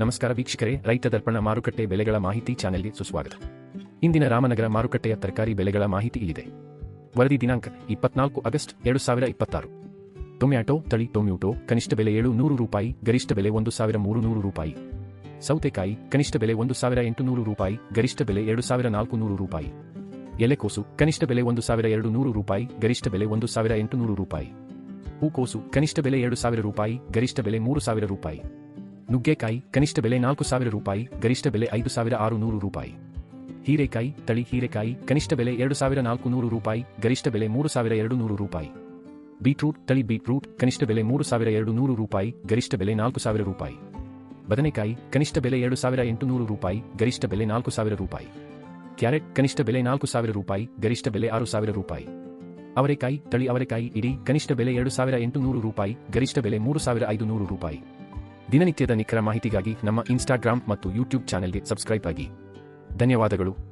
ನಮಸ್ಕಾರ ವೀಕ್ಷಕರೇ, ರೈತ ದರ್ಪಣ ಮಾರುಕಟ್ಟೆ ಬೆಲೆಗಳ ಮಾಹಿತಿ ಚಾನೆಲ್ಗೆ ಸುಸ್ವಾಗತ. ಇಂದಿನ ರಾಮನಗರ ಮಾರುಕಟ್ಟೆಯ ತರಕಾರಿ ಬೆಲೆಗಳ ಮಾಹಿತಿ ಇಲ್ಲಿದೆ. ವರದಿ ದಿನಾಂಕ 24 ಆಗಸ್ಟ್ 2026. ಟೊಮ್ಯಾಟೊ ತಳಿ ಟೊಮ್ಯಾಟೊ ಕನಿಷ್ಠ ಬೆಲೆ 700 ರೂಪಾಯಿ, ಗರಿಷ್ಠ ಬೆಲೆ 1300 ರೂಪಾಯಿ. ಸೌತೆಕಾಯಿ ಕನಿಷ್ಠ ಬೆಲೆ 1800 ರೂಪಾಯಿ, ಗರಿಷ್ಠ ಬೆಲೆ 2400 ರೂಪಾಯಿ. ಎಲೆಕೋಸು ಕನಿಷ್ಠ ಬೆಲೆ 1200 ರೂಪಾಯಿ, ಗರಿಷ್ಠ ಬೆಲೆ 1800 ರೂಪಾಯಿ. ಹೂಕೋಸು ಕನಿಷ್ಠ ಬೆಲೆ 2000 ರೂಪಾಯಿ, ಗರಿಷ್ಠ ಬೆಲೆ 3000 ರೂಪಾಯಿ. ನುಗ್ಗೆಕಾಯಿ ಕನಿಷ್ಠ ಬೆಲೆ 4000 ರೂಪಾಯಿ, ಗರಿಷ್ಠ ಬೆಲೆ 5600 ರೂಪಾಯಿ. ಹೀರೆಕಾಯಿ ತಳಿ ಹೀರೆಕಾಯಿ ಕನಿಷ್ಠ ಬೆಲೆ 2400 ರೂಪಾಯಿ, ಗರಿಷ್ಠ ಬೆಲೆ 3200 ರೂಪಾಯಿ. ಬೀಟ್ರೂಟ್ ತಳಿ ಬೀಟ್ರೂಟ್ ಕನಿಷ್ಠ ಬೆಲೆ 3200 ರೂಪಾಯಿ, ಗರಿಷ್ಠ ಬೆಲೆ 4000 ರೂಪಾಯಿ. ಬದನೆಕಾಯಿ ಕನಿಷ್ಠ ಬೆಲೆ 2800 ರೂಪಾಯಿ, ಗರಿಷ್ಠ ಬೆಲೆ 4000 ರೂಪಾಯಿ. ಕ್ಯಾರೆಟ್ ಕನಿಷ್ಠ ಬೆಲೆ 4000 ರೂಪಾಯಿ, ಗರಿಷ್ಠ ಬೆಲೆ 6000 ರೂಪಾಯಿ. ಅವರೆಕಾಯಿ ತಳಿ ಅವರೆಕಾಯಿ ಇಡೀ ಕನಿಷ್ಠ ಬೆಲೆ 2800 ರೂಪಾಯಿ, ಗರಿಷ್ಠ ಬೆಲೆ 3500 ರೂಪಾಯಿ. ದಿನನಿತ್ಯದ ನಿಖರ ಮಾಹಿತಿಗಾಗಿ ನಮ್ಮ ಇನ್ಸ್ಟಾಗ್ರಾಮ್ ಮತ್ತು ಯೂಟ್ಯೂಬ್ ಚಾನೆಲ್ಗೆ ಸಬ್ಸ್ಕ್ರೈಬ್ ಆಗಿ. ಧನ್ಯವಾದಗಳು.